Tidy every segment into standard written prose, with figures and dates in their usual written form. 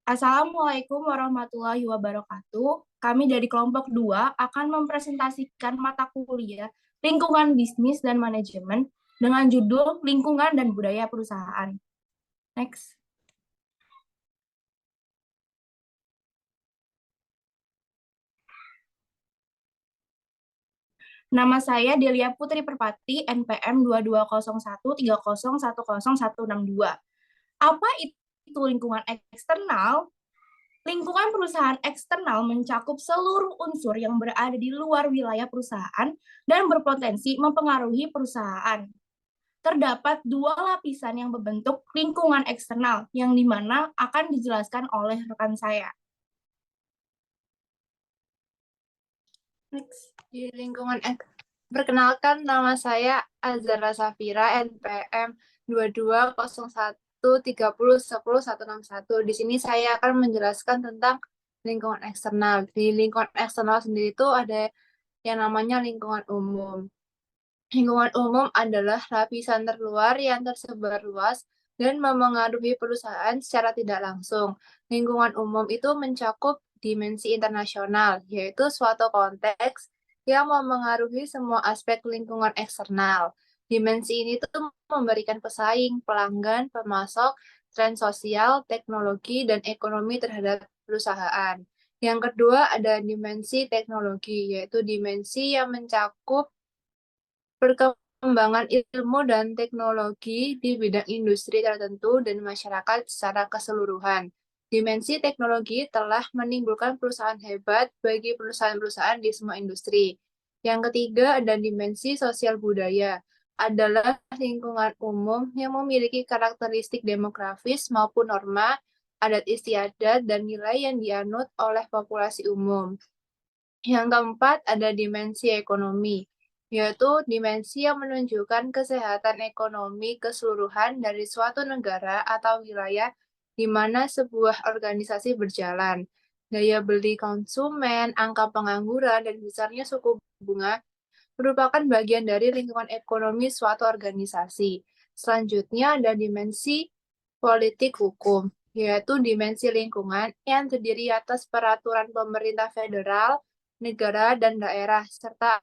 Assalamualaikum warahmatullahi wabarakatuh. Kami dari kelompok 2 akan mempresentasikan mata kuliah Lingkungan Bisnis dan Manajemen dengan judul Lingkungan dan Budaya Perusahaan. Next. Nama saya Delia Putri Perpati, NPM 220130101162. Apa itu lingkungan eksternal? Lingkungan perusahaan eksternal mencakup seluruh unsur yang berada di luar wilayah perusahaan dan berpotensi mempengaruhi perusahaan. Terdapat dua lapisan yang berbentuk lingkungan eksternal, yang dimana akan dijelaskan oleh rekan saya. Next. Di lingkungan Perkenalkan, nama saya Azara Safira, NPM 220130101161. Di sini saya akan menjelaskan tentang lingkungan eksternal. Di lingkungan eksternal sendiri itu ada yang namanya lingkungan umum. Lingkungan umum adalah lapisan terluar yang tersebar luas dan memengaruhi perusahaan secara tidak langsung. Lingkungan umum itu mencakup dimensi internasional, yaitu suatu konteks yang memengaruhi semua aspek lingkungan eksternal. Dimensi ini tuh memberikan pesaing, pelanggan, pemasok, tren sosial, teknologi, dan ekonomi terhadap perusahaan. Yang kedua ada dimensi teknologi, yaitu dimensi yang mencakup perkembangan ilmu dan teknologi di bidang industri tertentu dan masyarakat secara keseluruhan. Dimensi teknologi telah menimbulkan perusahaan hebat bagi perusahaan-perusahaan di semua industri. Yang ketiga ada dimensi sosial budaya, adalah lingkungan umum yang memiliki karakteristik demografis maupun norma, adat istiadat, dan nilai yang dianut oleh populasi umum. Yang keempat ada dimensi ekonomi, yaitu dimensi yang menunjukkan kesehatan ekonomi keseluruhan dari suatu negara atau wilayah di mana sebuah organisasi berjalan. Daya beli konsumen, angka pengangguran, dan besarnya suku bunga merupakan bagian dari lingkungan ekonomi suatu organisasi. Selanjutnya ada dimensi politik hukum, yaitu dimensi lingkungan yang terdiri atas peraturan pemerintah federal, negara, dan daerah, serta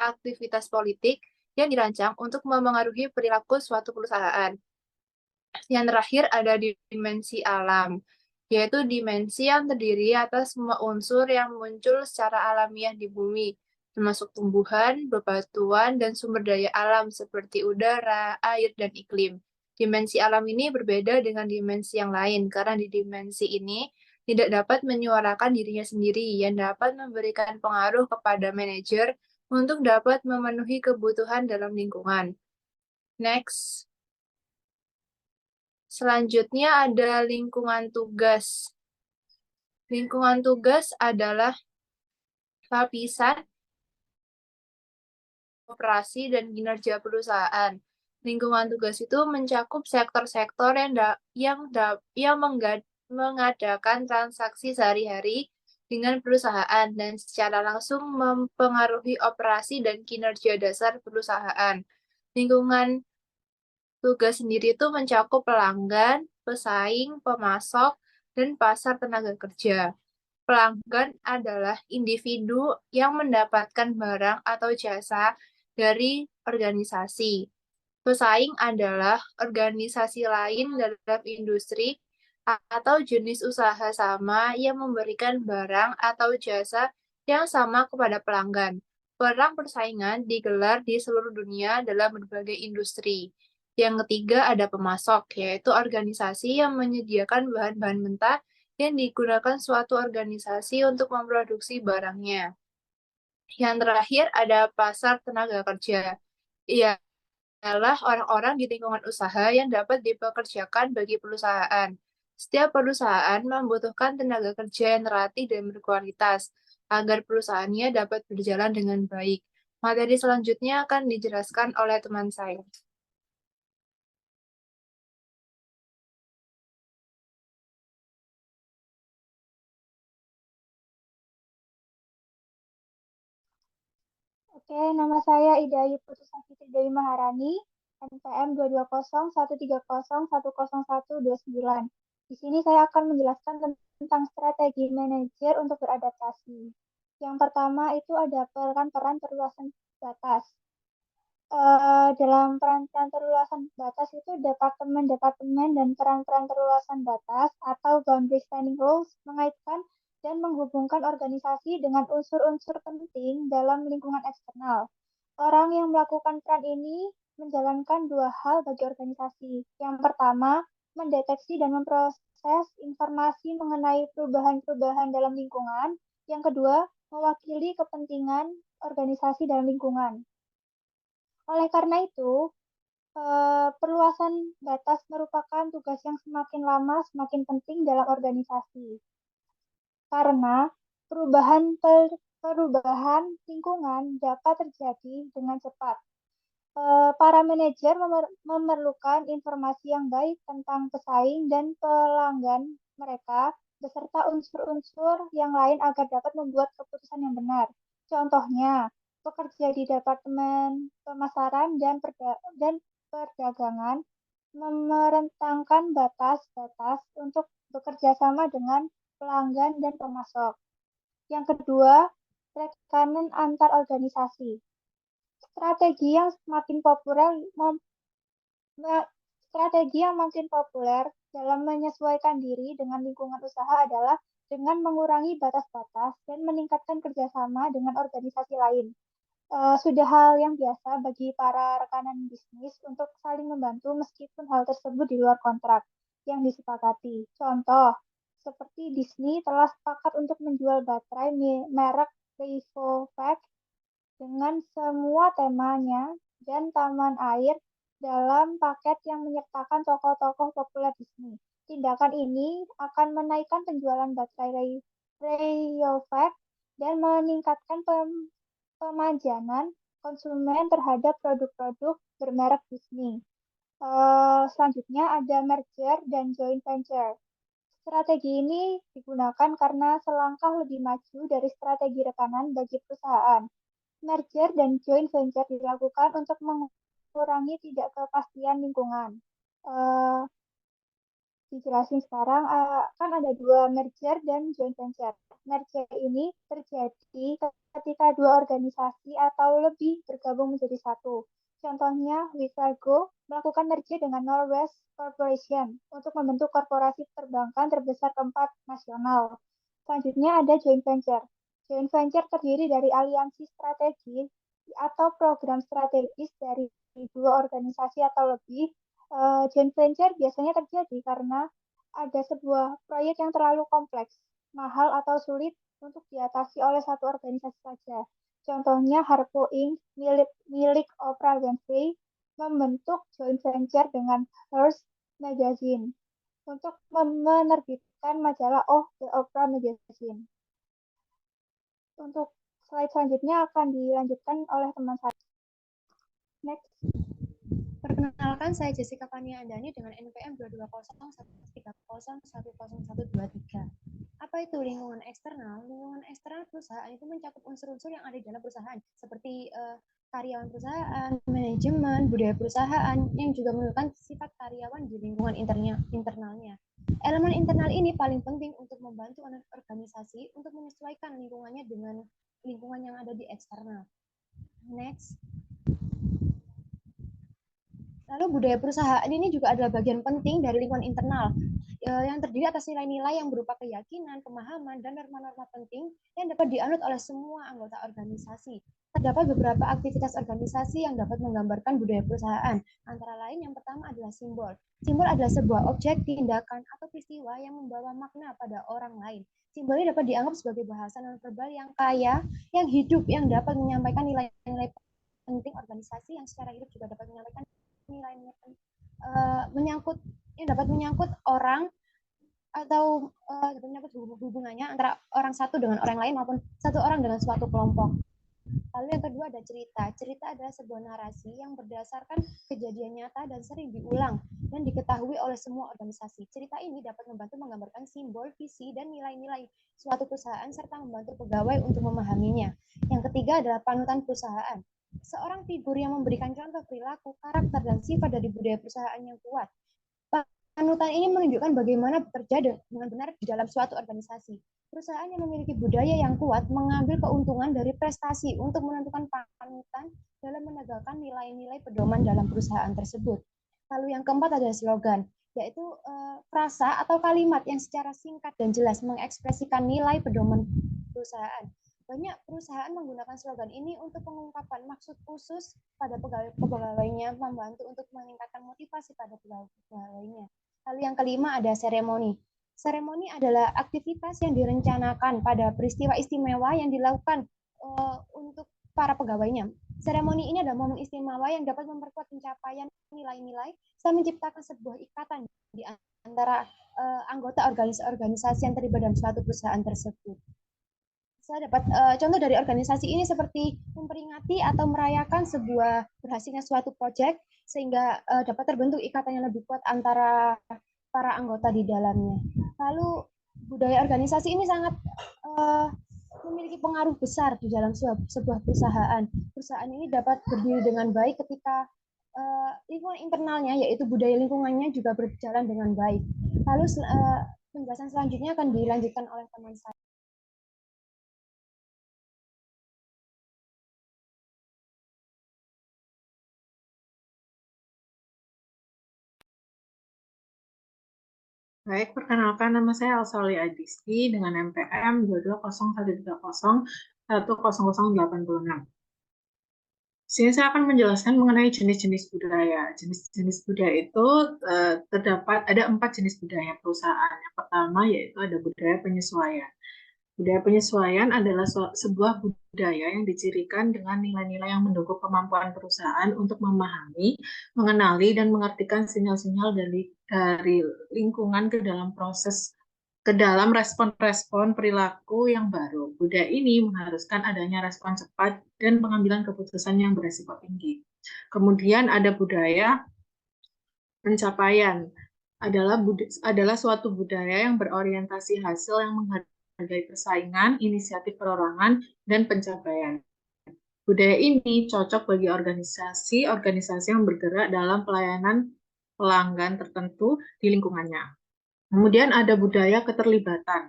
aktivitas politik yang dirancang untuk memengaruhi perilaku suatu perusahaan. Yang terakhir ada dimensi alam, yaitu dimensi yang terdiri atas semua unsur yang muncul secara alamiah di bumi, termasuk tumbuhan, bebatuan, dan sumber daya alam seperti udara, air, dan iklim. Dimensi alam ini berbeda dengan dimensi yang lain, karena di dimensi ini tidak dapat menyuarakan dirinya sendiri, yang dapat memberikan pengaruh kepada manajer untuk dapat memenuhi kebutuhan dalam lingkungan. Next. Selanjutnya ada lingkungan tugas. Lingkungan tugas adalah lapisan operasi dan kinerja perusahaan. Lingkungan tugas itu mencakup sektor-sektor yang mengadakan transaksi sehari-hari dengan perusahaan dan secara langsung mempengaruhi operasi dan kinerja dasar perusahaan. Lingkungan tugas sendiri itu mencakup pelanggan, pesaing, pemasok, dan pasar tenaga kerja. Pelanggan adalah individu yang mendapatkan barang atau jasa dari organisasi. Pesaing adalah organisasi lain dalam industri atau jenis usaha sama yang memberikan barang atau jasa yang sama kepada pelanggan. Perang persaingan digelar di seluruh dunia dalam berbagai industri. Yang ketiga ada pemasok, yaitu organisasi yang menyediakan bahan-bahan mentah yang digunakan suatu organisasi untuk memproduksi barangnya. Yang terakhir ada pasar tenaga kerja. Ia adalah orang-orang di lingkungan usaha yang dapat dipekerjakan bagi perusahaan. Setiap perusahaan membutuhkan tenaga kerja yang terlatih dan berkualitas agar perusahaannya dapat berjalan dengan baik. Materi selanjutnya akan dijelaskan oleh teman saya. Oke, nama saya Ida Ayu Putusang Fitri Dewi Maharani, NPM 22013010129. Di sini saya akan menjelaskan tentang strategi manajer untuk beradaptasi. Yang pertama itu ada peran-peran perluasan batas. Dalam peran-peran perluasan batas itu departemen-departemen dan peran-peran perluasan batas atau boundary spanning roles mengaitkan dan menghubungkan organisasi dengan unsur-unsur penting dalam lingkungan eksternal. Orang yang melakukan peran ini menjalankan dua hal bagi organisasi. Yang pertama, mendeteksi dan memproses informasi mengenai perubahan-perubahan dalam lingkungan. Yang kedua, mewakili kepentingan organisasi dalam lingkungan. Oleh karena itu, perluasan batas merupakan tugas yang semakin lama semakin penting dalam organisasi. Karena perubahan lingkungan dapat terjadi dengan cepat. Para manajer memerlukan informasi yang baik tentang pesaing dan pelanggan mereka, beserta unsur-unsur yang lain agar dapat membuat keputusan yang benar. Contohnya, pekerja di Departemen Pemasaran dan Perdagangan merentangkan batas-batas untuk bekerja sama dengan pelanggan dan pemasok. Yang kedua, rekanan antar organisasi. Strategi yang semakin populer Strategi yang makin populer dalam menyesuaikan diri dengan lingkungan usaha adalah dengan mengurangi batas-batas dan meningkatkan kerjasama dengan organisasi lain. Sudah hal yang biasa bagi para rekanan bisnis untuk saling membantu meskipun hal tersebut di luar kontrak yang disepakati. Contoh, seperti Disney telah sepakat untuk menjual baterai merek Revovac dengan semua temanya dan taman air dalam paket yang menyertakan tokoh-tokoh populer Disney. Tindakan ini akan menaikkan penjualan baterai Rayovac dan meningkatkan pemajanan konsumen terhadap produk-produk bermerek Disney. Selanjutnya ada merger dan joint venture. Strategi ini digunakan karena selangkah lebih maju dari strategi rekanan bagi perusahaan. Merger dan joint venture dilakukan untuk mengurangi tidak kepastian lingkungan. Dijelasin sekarang, kan ada dua merger dan joint venture. Merger ini terjadi ketika dua organisasi atau lebih bergabung menjadi satu. Contohnya, Wifago melakukan merger dengan Norwest Corporation untuk membentuk korporasi perbankan terbesar keempat nasional. Selanjutnya ada joint venture. Joint venture terdiri dari aliansi strategis atau program strategis dari dua organisasi atau lebih. Joint venture biasanya terjadi karena ada sebuah proyek yang terlalu kompleks, mahal atau sulit untuk diatasi oleh satu organisasi saja. Contohnya Harpo Inc. milik Oprah Winfrey membentuk joint venture dengan Hearst Magazine untuk menerbitkan majalah Oh The Oprah Magazine. Untuk slide selanjutnya akan dilanjutkan oleh teman saya. Next. Perkenalkan, saya Jessica Fania Andani dengan NPM 22013010123. Apa itu lingkungan eksternal? Lingkungan eksternal perusahaan itu mencakup unsur-unsur yang ada di dalam perusahaan, seperti karyawan perusahaan, manajemen, budaya perusahaan, yang juga menentukan sifat karyawan di lingkungan internalnya. Elemen internal ini paling penting untuk membantu organisasi untuk menyesuaikan lingkungannya dengan lingkungan yang ada di eksternal. Next. Lalu budaya perusahaan ini juga adalah bagian penting dari lingkungan internal yang terdiri atas nilai-nilai yang berupa keyakinan, pemahaman, dan norma-norma penting yang dapat dianut oleh semua anggota organisasi. Terdapat beberapa aktivitas organisasi yang dapat menggambarkan budaya perusahaan. Antara lain yang pertama adalah simbol. Simbol adalah sebuah objek, tindakan, atau peristiwa yang membawa makna pada orang lain. Simbol ini dapat dianggap sebagai bahasa non-verbal yang kaya, yang hidup, yang dapat menyampaikan nilai-nilai penting organisasi yang secara hidup juga dapat menyampaikan nilai-nilai yang dapat menyangkut orang atau dapat menyangkut hubungannya antara orang satu dengan orang lain maupun satu orang dengan suatu kelompok. Lalu yang kedua ada cerita. Cerita adalah sebuah narasi yang berdasarkan kejadian nyata dan sering diulang dan diketahui oleh semua organisasi. Cerita ini dapat membantu menggambarkan simbol, visi, dan nilai-nilai suatu perusahaan serta membantu pegawai untuk memahaminya. Yang ketiga adalah panutan perusahaan. Seorang figur yang memberikan contoh perilaku, karakter, dan sifat dari budaya perusahaan yang kuat. Panutan ini menunjukkan bagaimana bekerja dengan benar di dalam suatu organisasi. Perusahaan yang memiliki budaya yang kuat mengambil keuntungan dari prestasi untuk menentukan panutan dalam menegakkan nilai-nilai pedoman dalam perusahaan tersebut. Lalu yang keempat adalah slogan, yaitu frasa atau kalimat yang secara singkat dan jelas mengekspresikan nilai pedoman perusahaan. Banyak perusahaan menggunakan slogan ini untuk mengungkapkan maksud khusus pada pegawainya, membantu untuk meningkatkan motivasi pada pegawainya. Lalu yang kelima ada seremoni. Seremoni adalah aktivitas yang direncanakan pada peristiwa istimewa yang dilakukan untuk para pegawainya. Seremoni ini adalah momen istimewa yang dapat memperkuat pencapaian nilai-nilai serta menciptakan sebuah ikatan di antara anggota organisasi yang terlibat dalam suatu perusahaan tersebut. Saya dapat contoh dari organisasi ini seperti memperingati atau merayakan sebuah berhasilnya suatu proyek sehingga dapat terbentuk ikatan yang lebih kuat antara para anggota di dalamnya. Lalu budaya organisasi ini sangat memiliki pengaruh besar di dalam sebuah perusahaan. Perusahaan ini dapat berdiri dengan baik ketika lingkungan internalnya, yaitu budaya lingkungannya juga berjalan dengan baik. Lalu penjelasan selanjutnya akan dilanjutkan oleh teman saya. Baik, perkenalkan nama saya Alsali Adisti dengan NPM 220130100086. Sini saya akan menjelaskan mengenai jenis-jenis budaya. Jenis-jenis budaya itu terdapat ada 4 jenis budaya perusahaan. Yang pertama yaitu ada budaya penyesuaian. Budaya penyesuaian adalah sebuah budaya yang dicirikan dengan nilai-nilai yang mendukung kemampuan perusahaan untuk memahami, mengenali, dan mengartikan sinyal-sinyal dari lingkungan ke dalam respon-respon perilaku yang baru. Budaya ini mengharuskan adanya respon cepat dan pengambilan keputusan yang beresiko tinggi. Kemudian ada budaya pencapaian, adalah suatu budaya yang berorientasi hasil yang menghargai persaingan, inisiatif perorangan, dan pencapaian. Budaya ini cocok bagi organisasi yang bergerak dalam pelayanan pelanggan tertentu di lingkungannya. Kemudian ada budaya keterlibatan.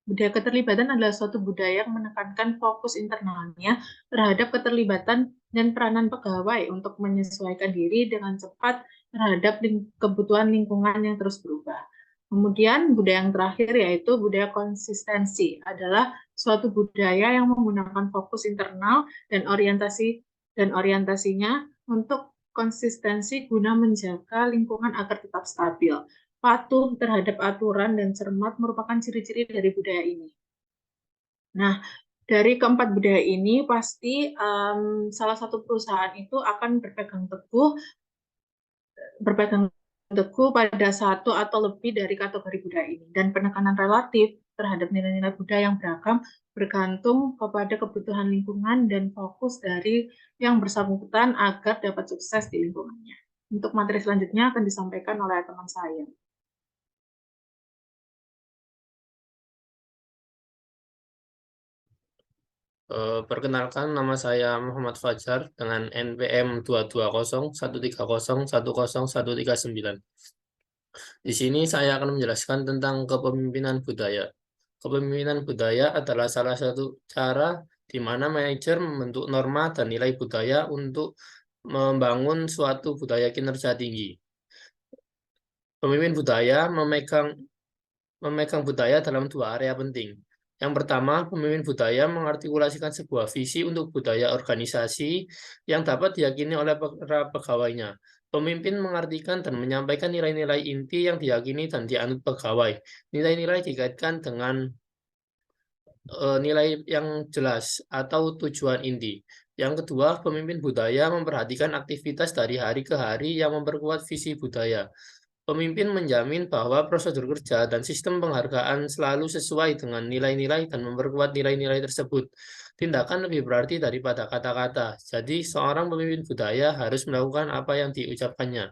Budaya keterlibatan adalah suatu budaya yang menekankan fokus internalnya terhadap keterlibatan dan peranan pegawai untuk menyesuaikan diri dengan cepat terhadap kebutuhan lingkungan yang terus berubah. Kemudian budaya yang terakhir yaitu budaya konsistensi, adalah suatu budaya yang menggunakan fokus internal dan orientasinya untuk konsistensi guna menjaga lingkungan agar tetap stabil. Patuh terhadap aturan dan cermat merupakan ciri-ciri dari budaya ini. Nah, dari keempat budaya ini pasti salah satu perusahaan itu akan berpegang teguh pada satu atau lebih dari kategori budaya ini, dan penekanan relatif terhadap nilai-nilai budaya yang beragam bergantung kepada kebutuhan lingkungan dan fokus dari yang bersangkutan agar dapat sukses di lingkungannya. Untuk materi selanjutnya akan disampaikan oleh teman saya. Perkenalkan, nama saya Muhammad Fajar dengan NPM 22013010109. Di sini saya akan menjelaskan tentang kepemimpinan budaya. Kepemimpinan budaya adalah salah satu cara di mana manajer membentuk norma dan nilai budaya untuk membangun suatu budaya kinerja tinggi. Pemimpin budaya memegang budaya dalam 2 area penting. Yang pertama, pemimpin budaya mengartikulasikan sebuah visi untuk budaya organisasi yang dapat diyakini oleh para pegawainya. Pemimpin mengartikan dan menyampaikan nilai-nilai inti yang diyakini dan dianut pegawai. Nilai-nilai dikaitkan dengan nilai yang jelas atau tujuan inti. Yang kedua, pemimpin budaya memperhatikan aktivitas dari hari ke hari yang memperkuat visi budaya. Pemimpin menjamin bahwa prosedur kerja dan sistem penghargaan selalu sesuai dengan nilai-nilai dan memperkuat nilai-nilai tersebut. Tindakan lebih berarti daripada kata-kata. Jadi, seorang pemimpin budaya harus melakukan apa yang diucapkannya.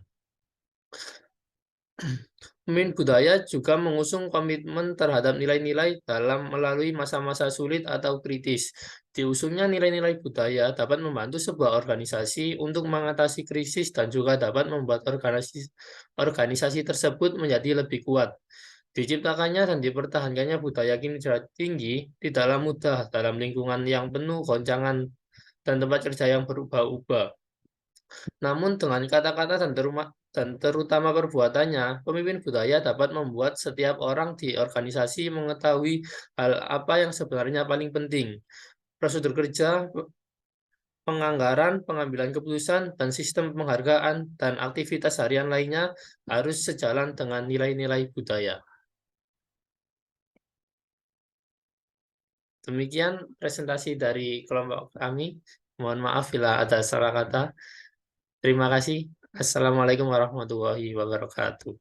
Pemimpin budaya juga mengusung komitmen terhadap nilai-nilai dalam melalui masa-masa sulit atau kritis. Diusungnya nilai-nilai budaya dapat membantu sebuah organisasi untuk mengatasi krisis dan juga dapat membuat organisasi tersebut menjadi lebih kuat. Diciptakannya dan dipertahankannya budaya kinerja tinggi tidaklah mudah dalam lingkungan yang penuh goncangan dan tempat kerja yang berubah-ubah. Namun dengan kata-kata dan terutama perbuatannya, pemimpin budaya dapat membuat setiap orang di organisasi mengetahui hal apa yang sebenarnya paling penting. Prosedur kerja, penganggaran, pengambilan keputusan, dan sistem penghargaan dan aktivitas harian lainnya harus sejalan dengan nilai-nilai budaya. Demikian presentasi dari kelompok kami. Mohon maaf bila ada salah kata. Terima kasih. Assalamualaikum warahmatullahi wabarakatuh.